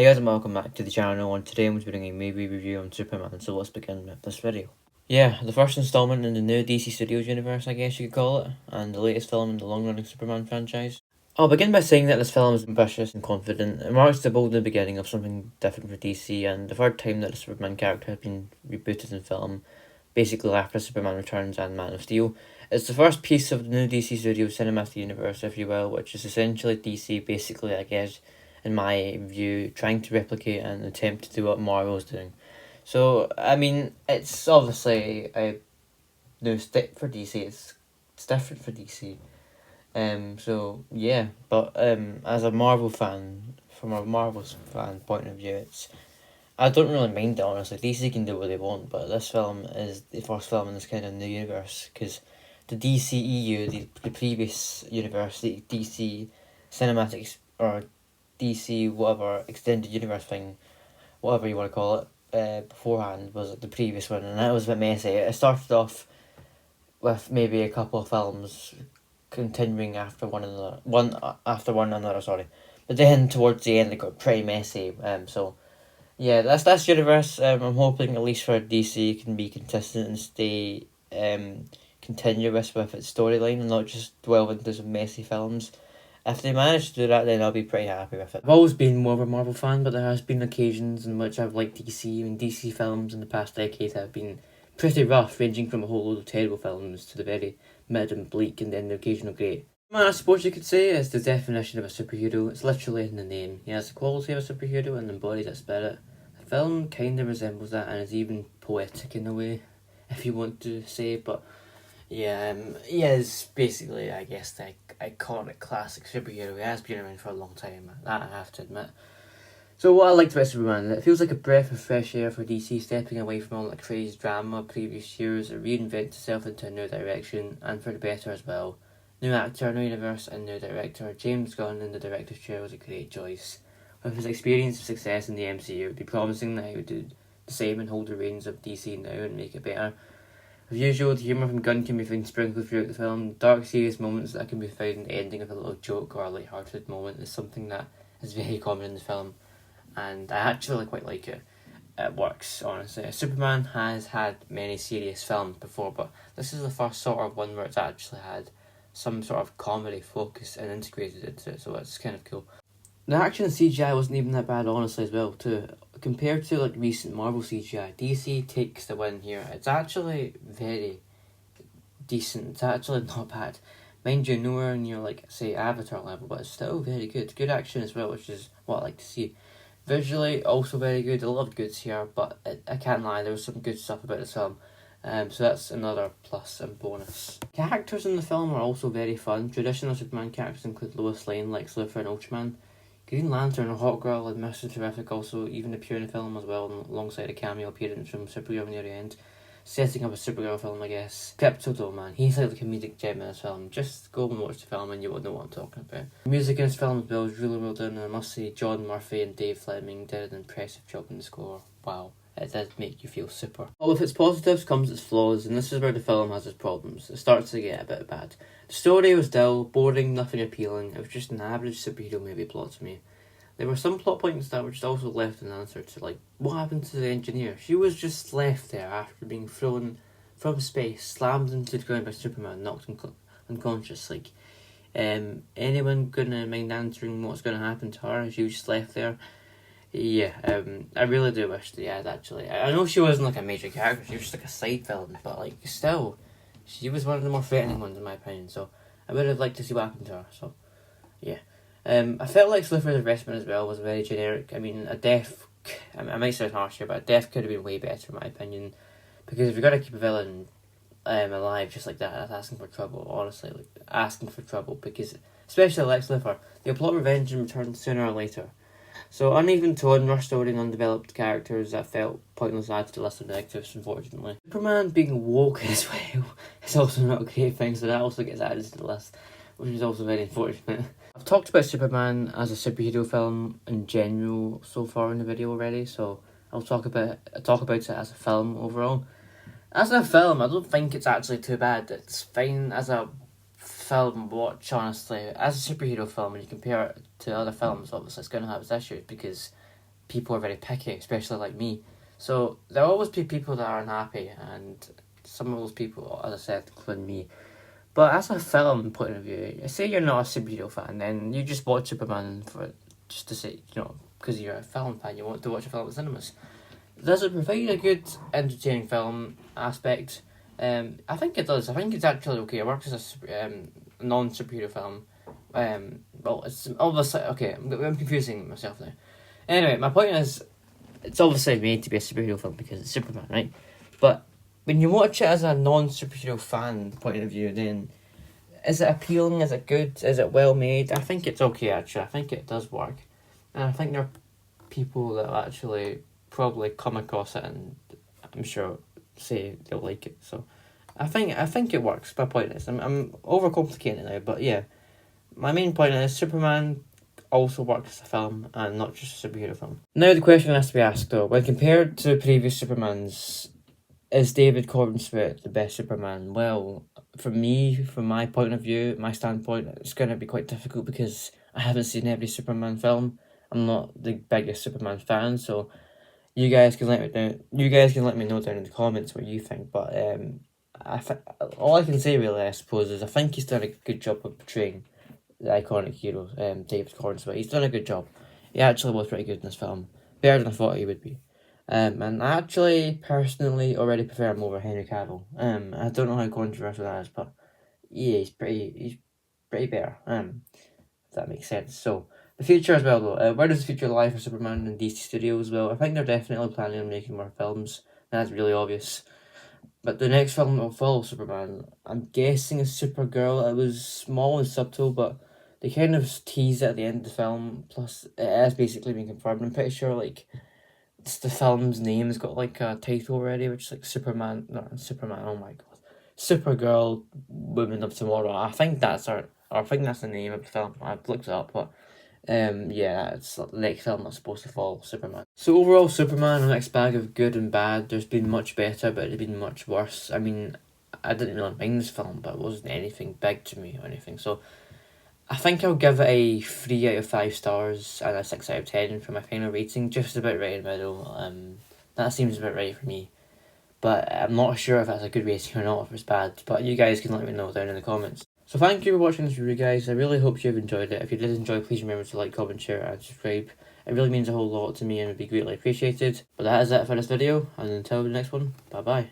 Hey guys, and welcome back to the channel, and today I'm doing a movie review on Superman, so let's begin with this video. Yeah, the first installment in the new DC Studios universe, I guess you could call it, and the latest film in the long-running Superman franchise. I'll begin by saying that this film is ambitious and confident. It marks the bold beginning of something different for DC, and the third time that the Superman character has been rebooted in film, basically after Superman Returns and Man of Steel. It's the first piece of the new DC Studios cinematic universe, if you will, which is essentially DC, basically, I guess, in my view, trying to replicate and attempt to do what Marvel's doing. So, I mean, it's obviously a new step for DC. It's different for DC. So yeah, but as a Marvel fan, from a Marvel fan point of view, I don't really mind it, honestly. DC can do what they want, but this film is the first film in this kind of new universe, because the DCEU, the previous universe, the DC cinematics, or DC whatever extended universe thing, whatever you want to call it, beforehand was the previous one, and that was a bit messy. It started off with maybe a couple of films continuing after one another, sorry. But then towards the end it got pretty messy. So yeah, that's universe. I'm hoping at least for DC can be consistent and stay continuous with its storyline and not just dwell into some messy films. If they manage to do that, then I'll be pretty happy with it. I've always been more of a Marvel fan, but there has been occasions in which I've liked DC. I mean, DC films in the past decade have been pretty rough, ranging from a whole load of terrible films to the very mid and bleak and then the occasional great. Man, I suppose you could say is the definition of a superhero. It's literally in the name. He has the quality of a superhero and embodies that spirit. The film kind of resembles that and is even poetic in a way, if you want to say, but yeah, he is basically, I guess, the iconic classic superhero. He has been around for a long time, that I have to admit. So what I liked about Superman, it feels like a breath of fresh air for DC, stepping away from all that crazy drama of previous years. It reinvents itself into a new direction, and for the better as well. New actor, new universe, and new director. James Gunn in the director's chair was a great choice. With his experience of success in the MCU, it would be promising that he would do the same and hold the reins of DC now and make it better. As usual, the humour from Gunn can be found sprinkled throughout the film. Dark, serious moments that can be found in the ending with a little joke or a light-hearted moment is something that is very common in the film, and I actually quite like it. It works, honestly. Superman has had many serious films before, but this is the first sort of one where it's actually had some sort of comedy focus and integrated into it, so it's kind of cool. The action and CGI wasn't even that bad, honestly, as well, too. Compared to like recent Marvel CGI, DC takes the win here. It's actually very decent. It's actually not bad. Mind you, nowhere near, like, say, Avatar level, but it's still very good. Good action as well, which is what I like to see. Visually, also very good. A lot of goods here, but I can't lie, there was some good stuff about this film. So that's another plus and bonus. Characters in the film are also very fun. Traditional Superman characters include Lois Lane, Lex Luthor, and Ultraman. Green Lantern, Hawkgirl, and Mr. Terrific also even appear in the film as well, alongside a cameo appearance from Supergirl near the end. Setting up a Supergirl film, I guess. Crypto though, man, he's like the comedic gem in this film. Just go and watch the film and you will know what I'm talking about. The music in this film as well is really well done, and I must say John Murphy and Dave Fleming did an impressive job in the score. Wow, it did make you feel super. All with its positives comes its flaws, and this is where the film has its problems. It starts to get a bit bad. The story was dull, boring, nothing appealing. It was just an average superhero movie plot to me. There were some plot points that were just also left unanswered. To like, what happened to the engineer? She was just left there after being thrown from space, slammed into the ground by Superman, knocked unconscious. Like, anyone gonna mind answering what's gonna happen to her? She was just left there. Yeah, I really do wish that, yeah, actually. I know she wasn't like a major character, she was just like a side villain, but like, still, she was one of the more threatening ones in my opinion, so I would have liked to see what happened to her, so, yeah. I felt like Slipper's investment as well was very generic. I mean, a death, I might sound harsh here, but a death could have been way better in my opinion, because if you're going to keep a villain alive just like that, that's asking for trouble, honestly, like, asking for trouble, because, especially Lex Luthor, they'll plot revenge and return sooner or later. So uneven tone, rushed story, and undeveloped characters that felt pointless add to the list of negatives, unfortunately. Superman being woke as well is also not a great thing, so that also gets added to the list, which is also very unfortunate. I've talked about Superman as a superhero film in general so far in the video already, so I'll talk about it as a film overall. As a film, I don't think it's actually too bad. It's fine as a film watch, honestly. As a superhero film, when you compare it to other films, obviously it's going to have its issues because people are very picky, especially like me. So there will always be people that are unhappy, and some of those people, as I said, including me. But as a film point of view, say you're not a superhero fan, then you just watch Superman for just to say, because you're a film fan, you want to watch a film at cinemas. Does it provide a good, entertaining film aspect? I think it does. I think it's actually okay. It works as a non-superhero film. Well, it's obviously okay. I'm confusing myself now. Anyway, my point is, it's obviously made to be a superhero film because it's Superman, right? But when you watch it as a non-superhero fan point of view, then is it appealing? Is it good? Is it well made? I think it's okay, actually. I think it does work. And I think there are people that actually probably come across it and I'm sure say they'll like it. So I think it works. My point is, I'm overcomplicating it now, but yeah. My main point is Superman also works as a film and not just a superhero film. Now the question has to be asked though, when compared to previous Supermans, is David Corenswet the best Superman? Well, for me, from my point of view, my standpoint, it's going to be quite difficult because I haven't seen every Superman film. I'm not the biggest Superman fan, so you guys can let me down. You guys can let me know down in the comments what you think. But all I can say really, I suppose, is I think he's done a good job of portraying the iconic hero, David Corenswet. He's done a good job. He actually was pretty good in this film, better than I thought he would be. And I actually personally already prefer him over Henry Cavill. I don't know how controversial that is, but yeah, he's pretty better. If that makes sense. So the future as well though. Where does the future lie for Superman and DC Studios? Well, I think they're definitely planning on making more films. That's really obvious. But the next film that will follow Superman, I'm guessing is Supergirl. It was small and subtle, but they kind of tease it at the end of the film. Plus, it has basically been confirmed. I'm pretty sure it's the film's name has got like a title already, which is like Superman. Not Superman. Oh my god, Supergirl, Women of Tomorrow. I think that's the name of the film. I've looked it up, but yeah, it's the next film that's supposed to follow Superman. So overall, Superman, a mixed bag of good and bad. There's been much better, but there's been much worse. I mean, I didn't really mind this film, but it wasn't anything big to me or anything. So I think I'll give it a 3 out of 5 stars and a 6 out of 10 for my final rating, just about right in the middle. That seems about right for me. But I'm not sure if that's a good rating or not, if it's bad. But you guys can let me know down in the comments. So thank you for watching this review, guys. I really hope you've enjoyed it. If you did enjoy, please remember to like, comment, share, and subscribe. It really means a whole lot to me and would be greatly appreciated. But that is it for this video, and until the next one, bye bye.